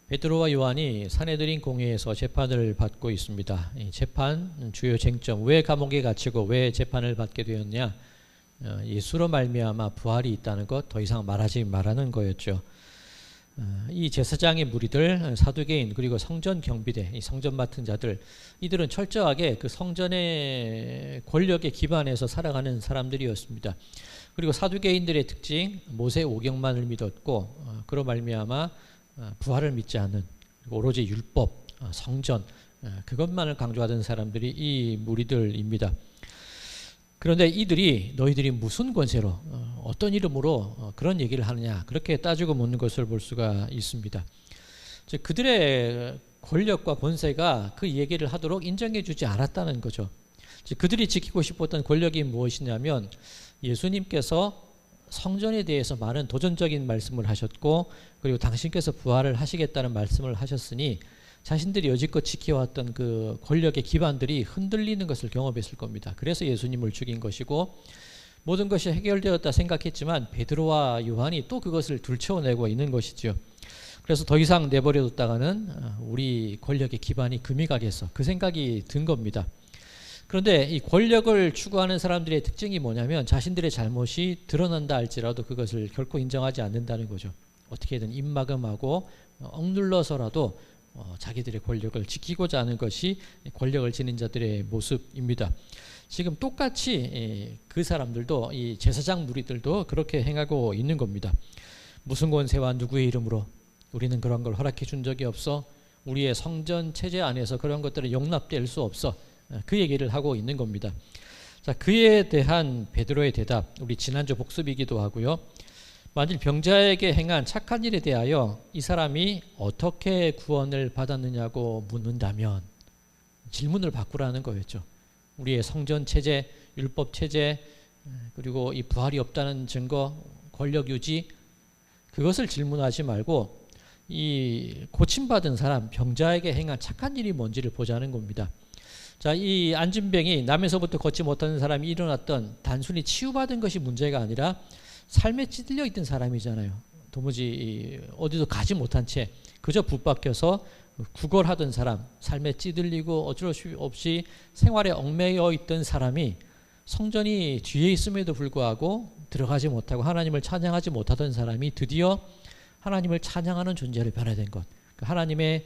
베드로와 요한이 사내들인 공회에서 재판을 받고 있습니다. 이 재판 주요 쟁점, 왜 감옥에 갇히고 왜 재판을 받게 되었냐? 예수로 말미암아 부활이 있다는 것, 더 이상 말하지 말라는 거였죠. 이 제사장의 무리들, 사두개인, 그리고 성전 경비대, 이 성전 맡은 자들, 이들은 철저하게 그 성전의 권력에 기반해서 살아가는 사람들이었습니다. 그리고 사두개인들의 특징, 모세 오경만을 믿었고, 그로 말미암아 부활을 믿지 않는, 오로지 율법, 성전, 그것만을 강조하던 사람들이 이 무리들입니다. 그런데 이들이 너희들이 무슨 권세로 어떤 이름으로 그런 얘기를 하느냐, 그렇게 따지고 묻는 것을 볼 수가 있습니다. 그들의 권력과 권세가 그 얘기를 하도록 인정해 주지 않았다는 거죠. 그들이 지키고 싶었던 권력이 무엇이냐면, 예수님께서 성전에 대해서 많은 도전적인 말씀을 하셨고, 그리고 당신께서 부활을 하시겠다는 말씀을 하셨으니 자신들이 여지껏 지켜왔던 그 권력의 기반들이 흔들리는 것을 경험했을 겁니다. 그래서 예수님을 죽인 것이고, 모든 것이 해결되었다 생각했지만 베드로와 요한이 또 그것을 들춰내고 있는 것이죠. 그래서 더 이상 내버려뒀다가는 우리 권력의 기반이 금이 가겠어, 그 생각이 든 겁니다. 그런데 이 권력을 추구하는 사람들의 특징이 뭐냐면, 자신들의 잘못이 드러난다 할지라도 그것을 결코 인정하지 않는다는 거죠. 어떻게든 입막음하고 억눌러서라도 자기들의 권력을 지키고자 하는 것이 권력을 지닌 자들의 모습입니다. 지금 똑같이 그 사람들도, 이 제사장 무리들도 그렇게 행하고 있는 겁니다. 무슨 권세와 누구의 이름으로? 우리는 그런 걸 허락해 준 적이 없어. 우리의 성전 체제 안에서 그런 것들은 용납될 수 없어. 그 얘기를 하고 있는 겁니다. 자, 그에 대한 베드로의 대답, 우리 지난주 복습이기도 하고요. 만일 병자에게 행한 착한 일에 대하여 이 사람이 어떻게 구원을 받았느냐고 묻는다면, 질문을 바꾸라는 거였죠. 우리의 성전 체제, 율법 체제, 그리고 이 부활이 없다는 증거, 권력 유지, 그것을 질문하지 말고 이 고침받은 사람, 병자에게 행한 착한 일이 뭔지를 보자는 겁니다. 자, 이 안진병이 남에서부터 걷지 못하는 사람이 일어났던, 단순히 치유받은 것이 문제가 아니라 삶에 찌들려 있던 사람이잖아요. 도무지 어디도 가지 못한 채 그저 붙박혀서 구걸하던 사람, 삶에 찌들리고 어쩔 수 없이 생활에 얽매여 있던 사람이 성전이 뒤에 있음에도 불구하고 들어가지 못하고 하나님을 찬양하지 못하던 사람이 드디어 하나님을 찬양하는 존재로 변화된 것, 하나님의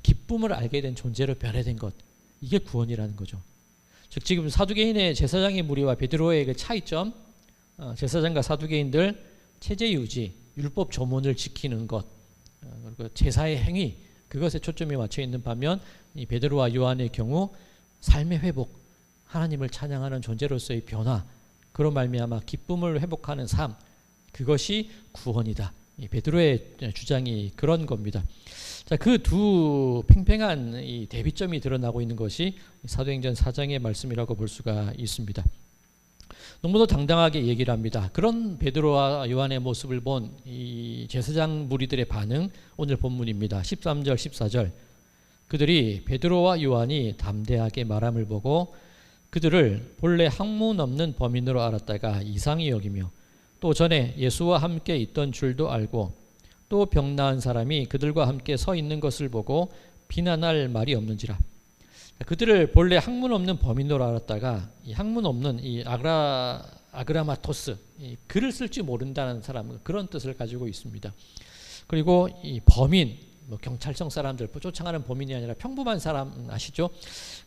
기쁨을 알게 된 존재로 변화된 것, 이게 구원이라는 거죠. 즉 지금 사두개인의 제사장의 무리와 베드로의 그 차이점, 제사장과 사두개인들 체제 유지, 율법 조문을 지키는 것, 그리고 제사의 행위, 그것에 초점이 맞춰 있는 반면 이 베드로와 요한의 경우 삶의 회복, 하나님을 찬양하는 존재로서의 변화, 그로 말미암아 기쁨을 회복하는 삶, 그것이 구원이다. 이 베드로의 주장이 그런 겁니다. 자, 그 두 팽팽한 이 대비점이 드러나고 있는 것이 사도행전 4장의 말씀이라고 볼 수가 있습니다. 너무도 당당하게 얘기를 합니다. 그런 베드로와 요한의 모습을 본 이 제사장 무리들의 반응, 오늘 본문입니다. 13절 14절. 그들이 베드로와 요한이 담대하게 말함을 보고 그들을 본래 학문 없는 범인으로 알았다가 이상히 여기며, 또 전에 예수와 함께 있던 줄도 알고, 또 병 나은 사람이 그들과 함께 서 있는 것을 보고 비난할 말이 없는지라. 그들을 본래 학문 없는 범인으로 알았다가, 이 학문 없는 이 아그라마토스, 이 글을 쓸 줄 모른다는 사람, 그런 뜻을 가지고 있습니다. 그리고 이 범인, 경찰청 사람들 쫓아가는 범인이 아니라 평범한 사람 아시죠?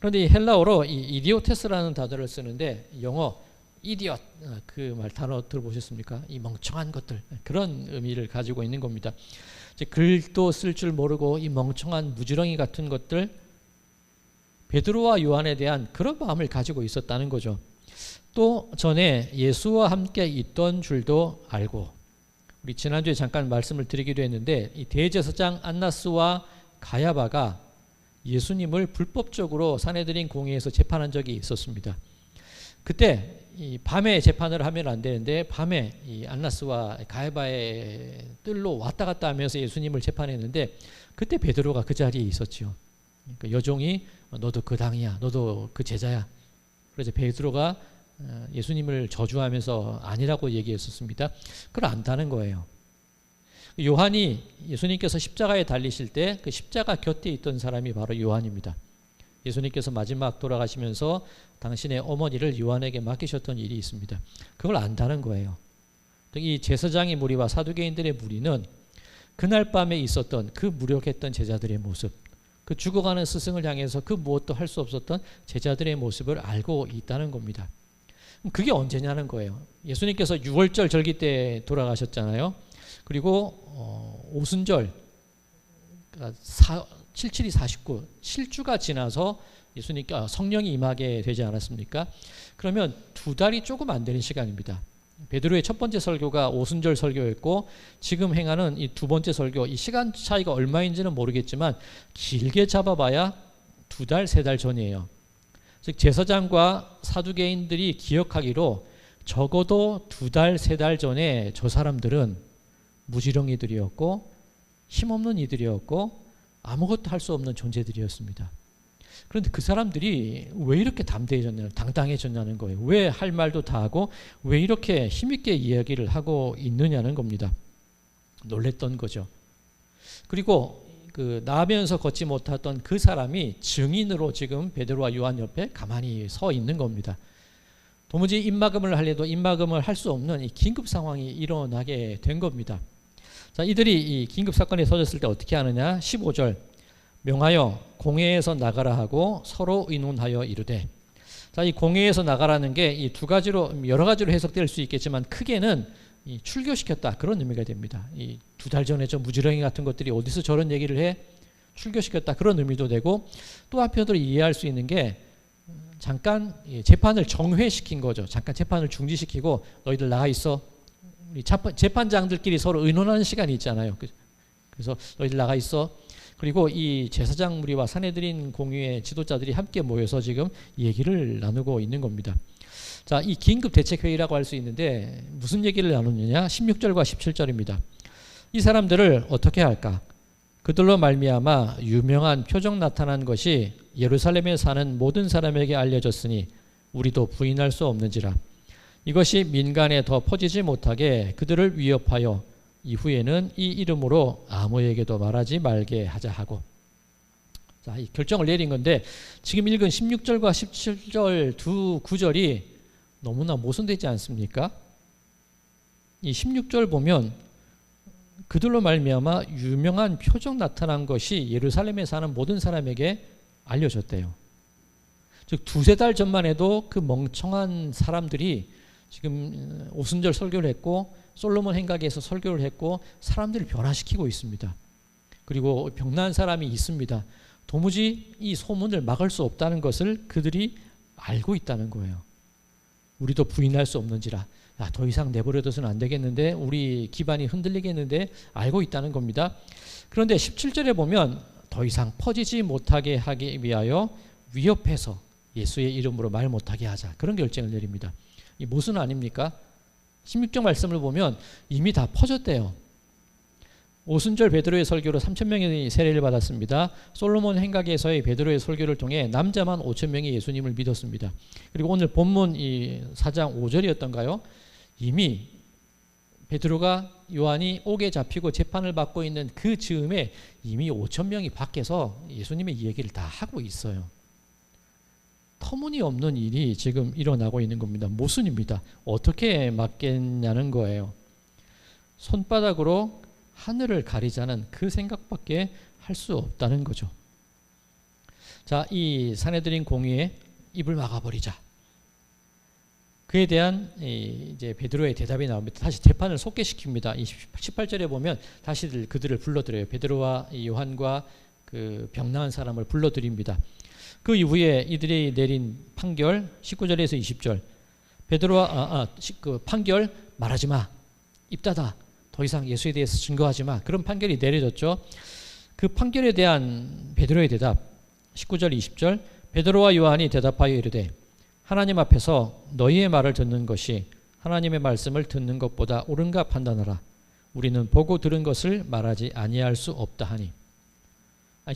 그런데 이 헬라어로 이 이디오테스라는 단어를 쓰는데, 영어 이디엇, 그 말 단어 들어보셨습니까? 이 멍청한 것들, 그런 의미를 가지고 있는 겁니다. 글도 쓸 줄 모르고 이 멍청한 무지렁이 같은 것들, 베드로와 요한에 대한 그런 마음을 가지고 있었다는 거죠. 또 전에 예수와 함께 있던 줄도 알고, 우리 지난주에 잠깐 말씀을 드리기도 했는데, 이 대제사장 안나스와 가야바가 예수님을 불법적으로 사내들인 공회에서 재판한 적이 있었습니다. 그때 이 밤에 재판을 하면 안 되는데, 밤에 이 안나스와 가야바의 뜰로 왔다 갔다 하면서 예수님을 재판했는데, 그때 베드로가 그 자리에 있었죠. 그러니까 여종이 너도 그 당이야, 너도 그 제자야. 그래서 베드로가 예수님을 저주하면서 아니라고 얘기했었습니다. 그걸 안다는 거예요. 요한이 예수님께서 십자가에 달리실 때 그 십자가 곁에 있던 사람이 바로 요한입니다. 예수님께서 마지막 돌아가시면서 당신의 어머니를 요한에게 맡기셨던 일이 있습니다. 그걸 안다는 거예요. 이 제사장의 무리와 사두개인들의 무리는 그날 밤에 있었던 그 무력했던 제자들의 모습, 그 죽어가는 스승을 향해서 그 무엇도 할 수 없었던 제자들의 모습을 알고 있다는 겁니다. 그게 언제냐는 거예요. 예수님께서 6월절 절기 때 돌아가셨잖아요. 그리고 오순절, 그러니까 77이 49, 7주가 지나서 예수님께 성령이 임하게 되지 않았습니까? 그러면 2달이 조금 안 되는 시간입니다. 베드로의 첫 번째 설교가 오순절 설교였고 지금 행하는 이 두 번째 설교, 이 시간 차이가 얼마인지는 모르겠지만 길게 잡아봐야 2달, 3달 전이에요. 즉 제사장과 사두개인들이 기억하기로 적어도 2달, 3달 전에 저 사람들은 무지렁이들이었고 힘없는 이들이었고 아무것도 할 수 없는 존재들이었습니다. 그런데 그 사람들이 왜 이렇게 당당해졌냐는 거예요. 왜 할 말도 다 하고 왜 이렇게 힘있게 이야기를 하고 있느냐는 겁니다. 놀랬던 거죠. 그리고 그 나아면서 걷지 못했던 그 사람이 증인으로 지금 베드로와 요한 옆에 가만히 서 있는 겁니다. 도무지 입막음을 하려도 입막음을 할 수 없는 이 긴급 상황이 일어나게 된 겁니다. 자, 이들이 이 긴급 사건에 터졌을 때 어떻게 하느냐? 15절 명하여 공회에서 나가라 하고 서로 의논하여 이르되. 자, 이 공회에서 나가라는 게 이 두 가지로 여러 가지로 해석될 수 있겠지만 크게는 이 출교시켰다 그런 의미가 됩니다. 이 2달 전에 저 무지렁이 같은 것들이 어디서 저런 얘기를 해? 출교시켰다 그런 의미도 되고 또 한편으로 이해할 수 있는 게 잠깐 재판을 정회시킨 거죠. 잠깐 재판을 중지시키고 너희들 나가 있어. 우리 재판장들끼리 서로 의논하는 시간이 있잖아요. 그래서 너희들 나가 있어. 그리고 이 제사장 무리와 산헤드린 공회의 지도자들이 함께 모여서 지금 얘기를 나누고 있는 겁니다. 자, 이 긴급 대책회의라고 할 수 있는데 무슨 얘기를 나누느냐? 16절과 17절입니다. 이 사람들을 어떻게 할까? 그들로 말미암아 유명한 표적 나타난 것이 예루살렘에 사는 모든 사람에게 알려졌으니 우리도 부인할 수 없는지라. 이것이 민간에 더 퍼지지 못하게 그들을 위협하여 이후에는 이 이름으로 아무에게도 말하지 말게 하자 하고. 자, 이 결정을 내린 건데 지금 읽은 16절과 17절 두 구절이 너무나 모순되지 않습니까? 이 16절 보면 그들로 말미암아 유명한 표적 나타난 것이 예루살렘에 사는 모든 사람에게 알려졌대요. 즉 2-3달 전만 해도 그 멍청한 사람들이 지금 오순절 설교를 했고 솔로몬 행각에서 설교를 했고 사람들을 변화시키고 있습니다. 그리고 병난 사람이 있습니다. 도무지 이 소문을 막을 수 없다는 것을 그들이 알고 있다는 거예요. 우리도 부인할 수 없는지라. 야, 더 이상 내버려둬서는 안 되겠는데 우리 기반이 흔들리겠는데 알고 있다는 겁니다. 그런데 17절에 보면 더 이상 퍼지지 못하게 하기 위하여 위협해서 예수의 이름으로 말 못하게 하자. 그런 결정을 내립니다. 이 모순 아닙니까? 16절 말씀을 보면 이미 다 퍼졌대요. 오순절 베드로의 설교로 3,000명이 세례를 받았습니다. 솔로몬 행각에서의 베드로의 설교를 통해 남자만 5,000명이 예수님을 믿었습니다. 그리고 오늘 본문 이 4장 5절이었던가요? 이미 베드로가 요한이 옥에 잡히고 재판을 받고 있는 그 즈음에 이미 5,000명이 밖에서 예수님의 이야기를 다 하고 있어요. 터무니없는 일이 지금 일어나고 있는 겁니다. 모순입니다. 어떻게 막겠냐는 거예요. 손바닥으로 하늘을 가리자는 그 생각밖에 할 수 없다는 거죠. 자, 이 산헤드린 공의에 입을 막아버리자. 그에 대한 이제 베드로의 대답이 나옵니다. 다시 재판을 속개시킵니다. 이 18절에 보면 다시 그들을 불러들여요. 베드로와 요한과 그 병나은 사람을 불러들입니다. 그 이후에 이들이 내린 판결 19절에서 20절. 베드로와 그 판결 말하지 마. 입 닫아. 더 이상 예수에 대해서 증거하지 마. 그런 판결이 내려졌죠. 그 판결에 대한 베드로의 대답 19절 20절. 베드로와 요한이 대답하여 이르되 하나님 앞에서 너희의 말을 듣는 것이 하나님의 말씀을 듣는 것보다 옳은가 판단하라. 우리는 보고 들은 것을 말하지 아니할 수 없다 하니.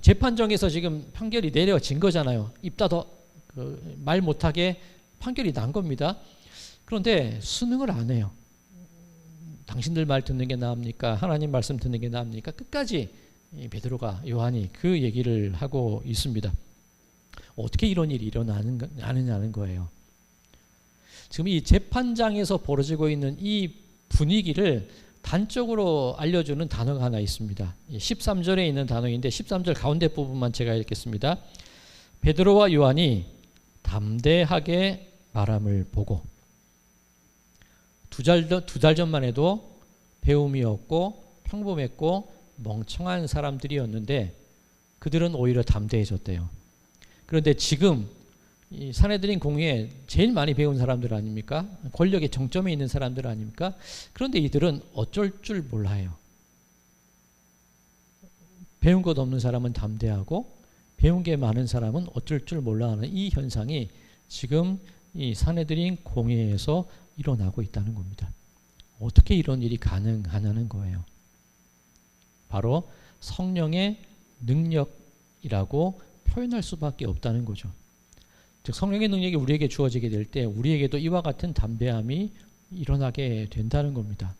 재판정에서 지금 판결이 내려진 거잖아요. 입 닫아 말 못하게 판결이 난 겁니다. 그런데 순응을 안 해요. 당신들 말 듣는 게 나합니까? 하나님 말씀 듣는 게 나합니까? 끝까지 베드로가 요한이 그 얘기를 하고 있습니다. 어떻게 이런 일이 일어나느냐는 거예요. 지금 이 재판장에서 벌어지고 있는 이 분위기를 단적으로 알려주는 단어가 하나 있습니다. 13절에 있는 단어인데 13절 가운데 부분만 제가 읽겠습니다. 베드로와 요한이 담대하게 말함을 보고 두 달 전만 해도 배움이 없고 평범했고 멍청한 사람들이었는데 그들은 오히려 담대해졌대요. 그런데 지금 이 사내들인 공의에 제일 많이 배운 사람들 아닙니까? 권력의 정점에 있는 사람들 아닙니까? 그런데 이들은 어쩔 줄 몰라요. 배운 것 없는 사람은 담대하고 배운 게 많은 사람은 어쩔 줄 몰라 하는 이 현상이 지금 이 사내들인 공회에서 일어나고 있다는 겁니다. 어떻게 이런 일이 가능하냐는 거예요. 바로 성령의 능력이라고 표현할 수밖에 없다는 거죠. 즉 성령의 능력이 우리에게 주어지게 될 때 우리에게도 이와 같은 담대함이 일어나게 된다는 겁니다.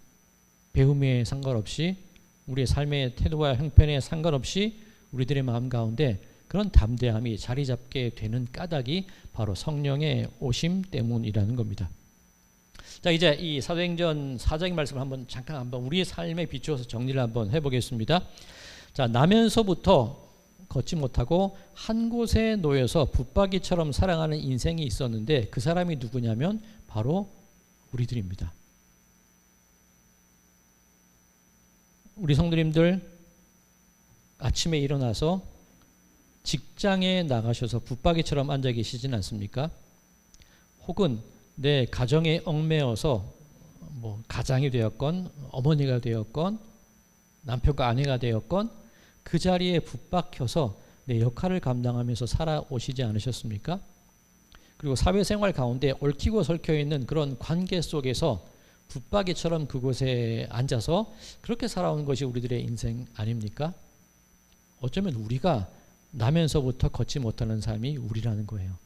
배움에 상관없이 우리의 삶의 태도와 형편에 상관없이 우리들의 마음 가운데 그런 담대함이 자리 잡게 되는 까닭이 바로 성령의 오심 때문이라는 겁니다. 자, 이제 이 사도행전 4장의 말씀을 잠깐 우리의 삶에 비추어서 정리를 한번 해보겠습니다. 자, 나면서부터 걷지 못하고 한 곳에 놓여서 붙박이처럼 살아가는 인생이 있었는데 그 사람이 누구냐면 바로 우리들입니다. 우리 성도님들 아침에 일어나서 직장에 나가셔서 붙박이처럼 앉아 계시진 않습니까? 혹은 내 가정에 얽매여서 뭐 가장이 되었건 어머니가 되었건 남편과 아내가 되었건 그 자리에 붙박혀서 내 역할을 감당하면서 살아오시지 않으셨습니까? 그리고 사회생활 가운데 얽히고 설켜 있는 그런 관계 속에서 붙박이처럼 그곳에 앉아서 그렇게 살아온 것이 우리들의 인생 아닙니까? 어쩌면 우리가 나면서부터 걷지 못하는 삶이 우리라는 거예요.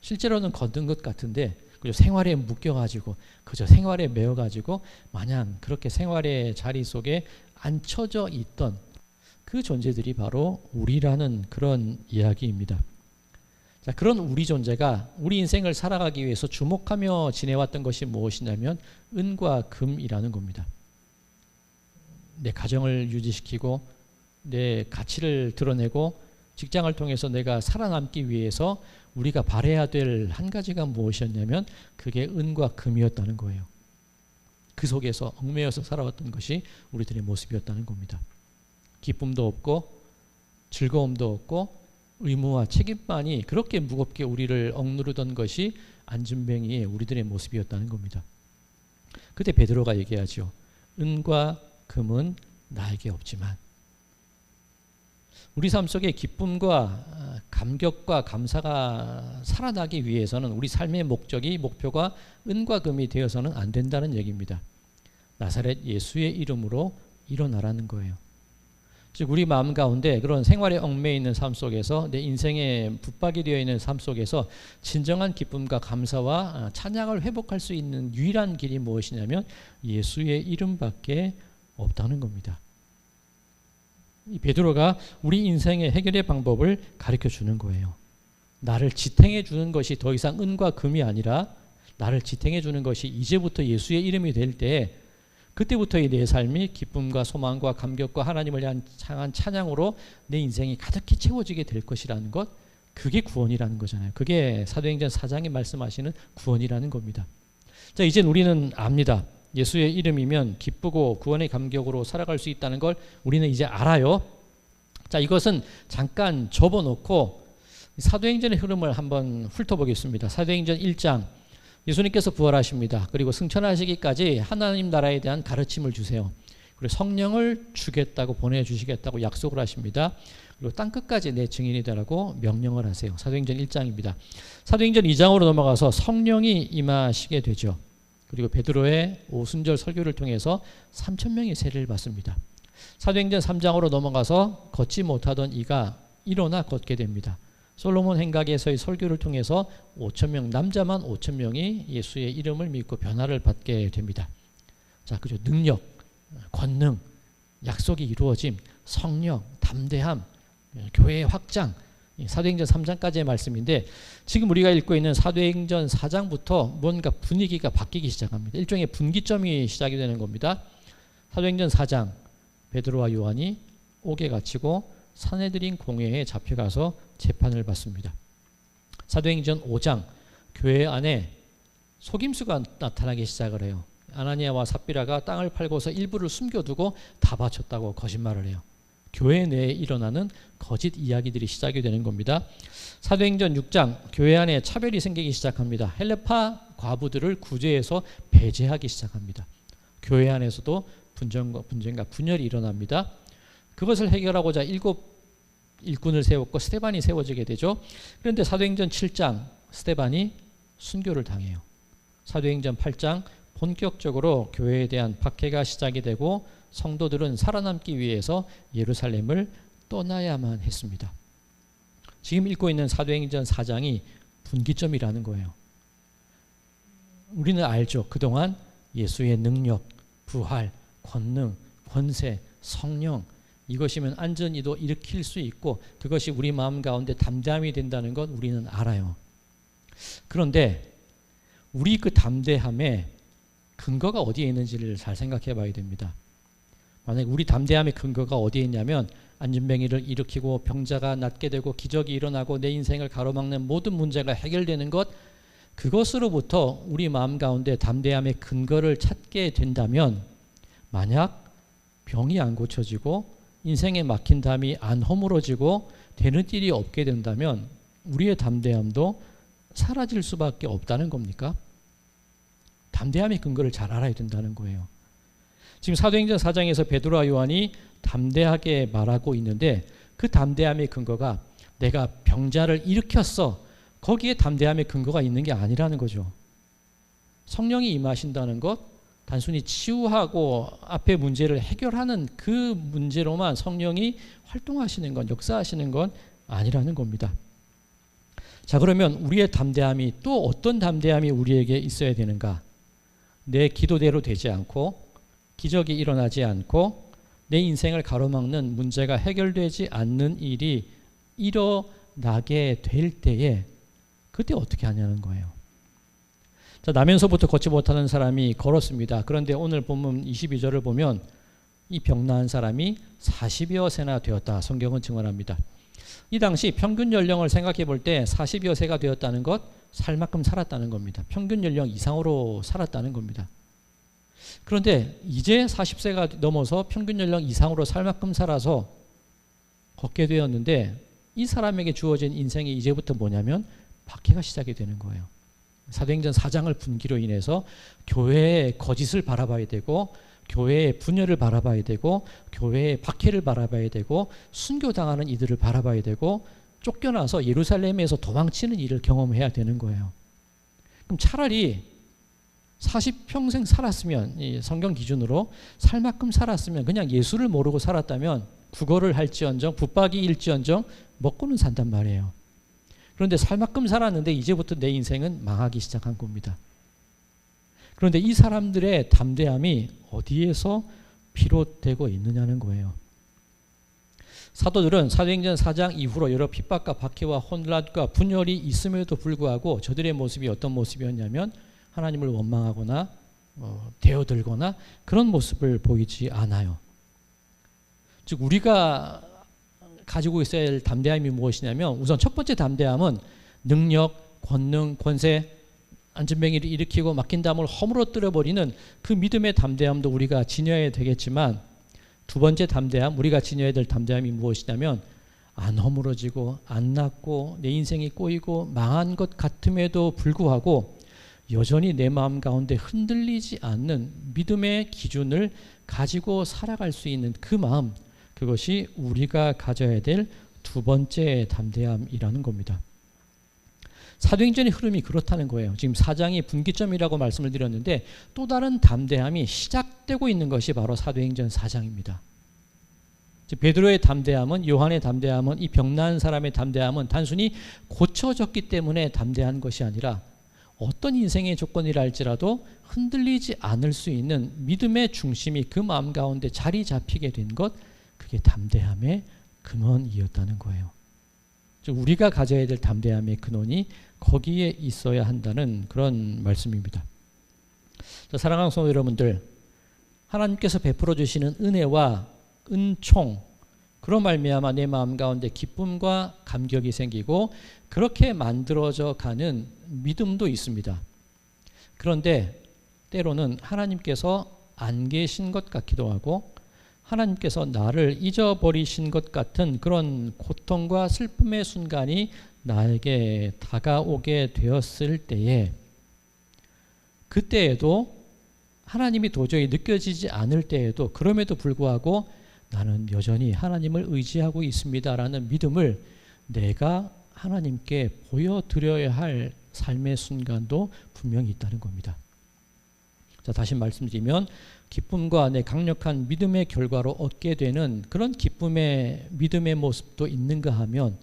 실제로는 걷는 것 같은데 그저 생활에 묶여가지고 그저 생활에 매여가지고 마냥 그렇게 생활의 자리 속에 앉혀져 있던 그 존재들이 바로 우리라는 그런 이야기입니다. 자, 그런 우리 존재가 우리 인생을 살아가기 위해서 주목하며 지내왔던 것이 무엇이냐면 은과 금이라는 겁니다. 내 가정을 유지시키고 내 가치를 드러내고 직장을 통해서 내가 살아남기 위해서 우리가 바라야 될 한 가지가 무엇이었냐면 그게 은과 금이었다는 거예요. 그 속에서 얽매여서 살아왔던 것이 우리들의 모습이었다는 겁니다. 기쁨도 없고 즐거움도 없고 의무와 책임만이 그렇게 무겁게 우리를 억누르던 것이 안진뱅이의 우리들의 모습이었다는 겁니다. 그때 베드로가 얘기하죠. 은과 금은 나에게 없지만 우리 삶 속에 기쁨과 감격과 감사가 살아나기 위해서는 우리 삶의 목표가 은과 금이 되어서는 안 된다는 얘기입니다. 나사렛 예수의 이름으로 일어나라는 거예요. 즉 우리 마음 가운데 그런 생활에 얽매여 있는 삶 속에서 내 인생에 붙박이 되어 있는 삶 속에서 진정한 기쁨과 감사와 찬양을 회복할 수 있는 유일한 길이 무엇이냐면 예수의 이름밖에 없다는 겁니다. 이 베드로가 우리 인생의 해결의 방법을 가르쳐 주는 거예요. 나를 지탱해 주는 것이 더 이상 은과 금이 아니라 나를 지탱해 주는 것이 이제부터 예수의 이름이 될 때 그때부터 내 삶이 기쁨과 소망과 감격과 하나님을 향한 찬양으로 내 인생이 가득히 채워지게 될 것이라는 것, 그게 구원이라는 거잖아요. 그게 사도행전 4장에 말씀하시는 구원이라는 겁니다. 자, 이젠 우리는 압니다. 예수의 이름이면 기쁘고 구원의 감격으로 살아갈 수 있다는 걸 우리는 이제 알아요. 자, 이것은 잠깐 접어놓고 사도행전의 흐름을 한번 훑어보겠습니다. 사도행전 1장 예수님께서 부활하십니다. 그리고 승천하시기까지 하나님 나라에 대한 가르침을 주세요. 그리고 성령을 주겠다고 보내주시겠다고 약속을 하십니다. 그리고 땅끝까지 내 증인이 되라고 명령을 하세요. 사도행전 1장입니다. 사도행전 2장으로 넘어가서 성령이 임하시게 되죠. 그리고 베드로의 오순절 설교를 통해서 3,000명이 세례를 받습니다. 사도행전 3장으로 넘어가서 걷지 못하던 이가 일어나 걷게 됩니다. 솔로몬 행각에서의 설교를 통해서 5,000명, 남자만 5,000명이 예수의 이름을 믿고 변화를 받게 됩니다. 자, 그죠? 능력, 권능, 약속이 이루어짐, 성령, 담대함, 교회의 확장, 사도행전 3장까지의 말씀인데 지금 우리가 읽고 있는 사도행전 4장부터 뭔가 분위기가 바뀌기 시작합니다. 일종의 분기점이 시작이 되는 겁니다. 사도행전 4장 베드로와 요한이 옥에 갇히고 산헤드린 공회에 잡혀가서 재판을 받습니다. 사도행전 5장 교회 안에 속임수가 나타나기 시작을 해요. 아나니아와 삽비라가 땅을 팔고서 일부를 숨겨두고 다 바쳤다고 거짓말을 해요. 교회 내에 일어나는 거짓 이야기들이 시작이 되는 겁니다. 사도행전 6장 교회 안에 차별이 생기기 시작합니다. 헬레파 과부들을 구제해서 배제하기 시작합니다. 교회 안에서도 분쟁과 분열이 일어납니다. 그것을 해결하고자 7 일꾼을 세웠고 스데반이 세워지게 되죠. 그런데 사도행전 7장 스데반이 순교를 당해요. 사도행전 8장 본격적으로 교회에 대한 박해가 시작이 되고 성도들은 살아남기 위해서 예루살렘을 떠나야만 했습니다. 지금 읽고 있는 사도행전 4장이 분기점이라는 거예요. 우리는 알죠. 그동안 예수의 능력, 부활, 권능, 권세, 성령 이것이면 안전히도 일으킬 수 있고 그것이 우리 마음 가운데 담대함이 된다는 것 우리는 알아요. 그런데 우리 그 담대함에 근거가 어디에 있는지를 잘 생각해 봐야 됩니다. 만약 우리 담대함의 근거가 어디에 있냐면 안진뱅이를 일으키고 병자가 낫게 되고 기적이 일어나고 내 인생을 가로막는 모든 문제가 해결되는 것 그것으로부터 우리 마음 가운데 담대함의 근거를 찾게 된다면 만약 병이 안 고쳐지고 인생에 막힌 담이 안 허물어지고 되는 일이 없게 된다면 우리의 담대함도 사라질 수밖에 없다는 겁니까? 담대함의 근거를 잘 알아야 된다는 거예요. 지금 사도행전 4장에서 베드로와 요한이 담대하게 말하고 있는데 그 담대함의 근거가 내가 병자를 일으켰어. 거기에 담대함의 근거가 있는 게 아니라는 거죠. 성령이 임하신다는 것, 단순히 치유하고 앞의 문제를 해결하는 그 문제로만 성령이 활동하시는 건, 역사하시는 건 아니라는 겁니다. 자, 그러면 우리의 담대함이 또 어떤 담대함이 우리에게 있어야 되는가? 내 기도대로 되지 않고 기적이 일어나지 않고 내 인생을 가로막는 문제가 해결되지 않는 일이 일어나게 될 때에 그때 어떻게 하냐는 거예요. 자, 나면서부터 걷지 못하는 사람이 걸었습니다. 그런데 오늘 본문 22절을 보면 이 병 나은 사람이 40여 세나 되었다. 성경은 증언합니다. 이 당시 평균 연령을 생각해 볼 때 40여 세가 되었다는 것, 살 만큼 살았다는 겁니다. 평균 연령 이상으로 살았다는 겁니다. 그런데 이제 40세가 넘어서 평균 연령 이상으로 살 만큼 살아서 걷게 되었는데 이 사람에게 주어진 인생이 이제부터 뭐냐면 박해가 시작이 되는 거예요. 사도행전 4장을 분기로 인해서 교회의 거짓을 바라봐야 되고 교회의 분열을 바라봐야 되고 교회의 박해를 바라봐야 되고 순교당하는 이들을 바라봐야 되고 쫓겨나서 예루살렘에서 도망치는 일을 경험해야 되는 거예요. 그럼 차라리 40평생 살았으면 이 성경 기준으로 살 만큼 살았으면 그냥 예수를 모르고 살았다면 구걸을 할지언정 붙박이일지언정 먹고는 산단 말이에요. 그런데 살 만큼 살았는데 이제부터 내 인생은 망하기 시작한 겁니다. 그런데 이 사람들의 담대함이 어디에서 비롯되고 있느냐는 거예요. 사도들은 사도행전 4장 이후로 여러 핍박과 박해와 혼란과 분열이 있음에도 불구하고 저들의 모습이 어떤 모습이었냐면 하나님을 원망하거나 대어들거나 그런 모습을 보이지 않아요. 즉 우리가 가지고 있어야 할 담대함이 무엇이냐면 우선 첫 번째 담대함은 능력, 권능, 권세, 안진뱅이를 일으키고 막힌 담을 허물어뜨려버리는 그 믿음의 담대함도 우리가 지녀야 되겠지만 두 번째 담대함, 우리가 지녀야 될 담대함이 무엇이냐면 안 허물어지고 안 낫고 내 인생이 꼬이고 망한 것 같음에도 불구하고 여전히 내 마음 가운데 흔들리지 않는 믿음의 기준을 가지고 살아갈 수 있는 그 마음, 그것이 우리가 가져야 될 두 번째 담대함이라는 겁니다. 사도행전의 흐름이 그렇다는 거예요. 지금 4장이 분기점이라고 말씀을 드렸는데 또 다른 담대함이 시작되고 있는 것이 바로 사도행전 4장입니다. 베드로의 담대함은, 요한의 담대함은, 이 병난 사람의 담대함은 단순히 고쳐졌기 때문에 담대한 것이 아니라 어떤 인생의 조건이라 할지라도 흔들리지 않을 수 있는 믿음의 중심이 그 마음 가운데 자리 잡히게 된 것, 그게 담대함의 근원이었다는 거예요. 즉 우리가 가져야 될 담대함의 근원이 거기에 있어야 한다는 그런 말씀입니다. 자, 사랑하는 성도 여러분들, 하나님께서 베풀어 주시는 은혜와 은총, 그로 말미암아 내 마음 가운데 기쁨과 감격이 생기고 그렇게 만들어져 가는 믿음도 있습니다. 그런데 때로는 하나님께서 안 계신 것 같기도 하고 하나님께서 나를 잊어버리신 것 같은 그런 고통과 슬픔의 순간이 나에게 다가오게 되었을 때에, 그때에도 하나님이 도저히 느껴지지 않을 때에도 그럼에도 불구하고 나는 여전히 하나님을 의지하고 있습니다라는 믿음을 내가 하나님께 보여드려야 할 삶의 순간도 분명히 있다는 겁니다. 자, 다시 말씀드리면 기쁨과 내 강력한 믿음의 결과로 얻게 되는 그런 기쁨의 믿음의 모습도 있는가 하면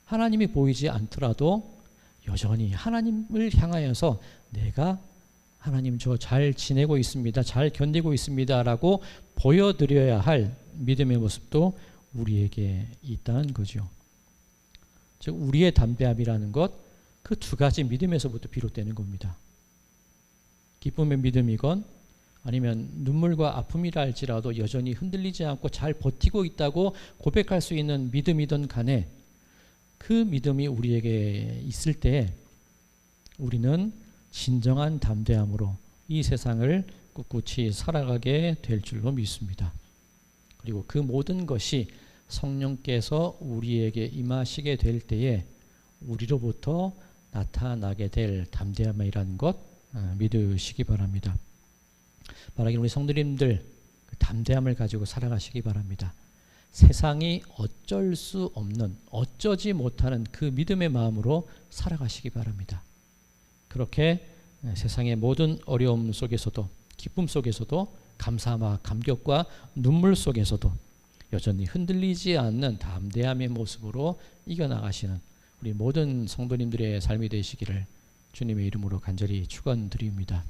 하나님이 보이지 않더라도 여전히 하나님을 향하여서 내가 하나님 저 잘 지내고 있습니다. 잘 견디고 있습니다. 라고 보여드려야 할 믿음의 모습도 우리에게 있다는 거죠. 즉 우리의 담대함이라는 것, 그 두 가지 믿음에서부터 비롯되는 겁니다. 기쁨의 믿음이건 아니면 눈물과 아픔이라 할지라도 여전히 흔들리지 않고 잘 버티고 있다고 고백할 수 있는 믿음이든 간에 그 믿음이 우리에게 있을 때 우리는 진정한 담대함으로 이 세상을 꿋꿋이 살아가게 될 줄로 믿습니다. 그리고 그 모든 것이 성령께서 우리에게 임하시게 될 때에 우리로부터 나타나게 될 담대함이라는 것 믿으시기 바랍니다. 바라기는 우리 성도님들 그 담대함을 가지고 살아가시기 바랍니다. 세상이 어쩔 수 없는, 어쩌지 못하는 그 믿음의 마음으로 살아가시기 바랍니다. 그렇게 세상의 모든 어려움 속에서도, 기쁨 속에서도, 감사와 감격과 눈물 속에서도 여전히 흔들리지 않는 담대함의 모습으로 이겨나가시는 우리 모든 성도님들의 삶이 되시기를 주님의 이름으로 간절히 축원드립니다.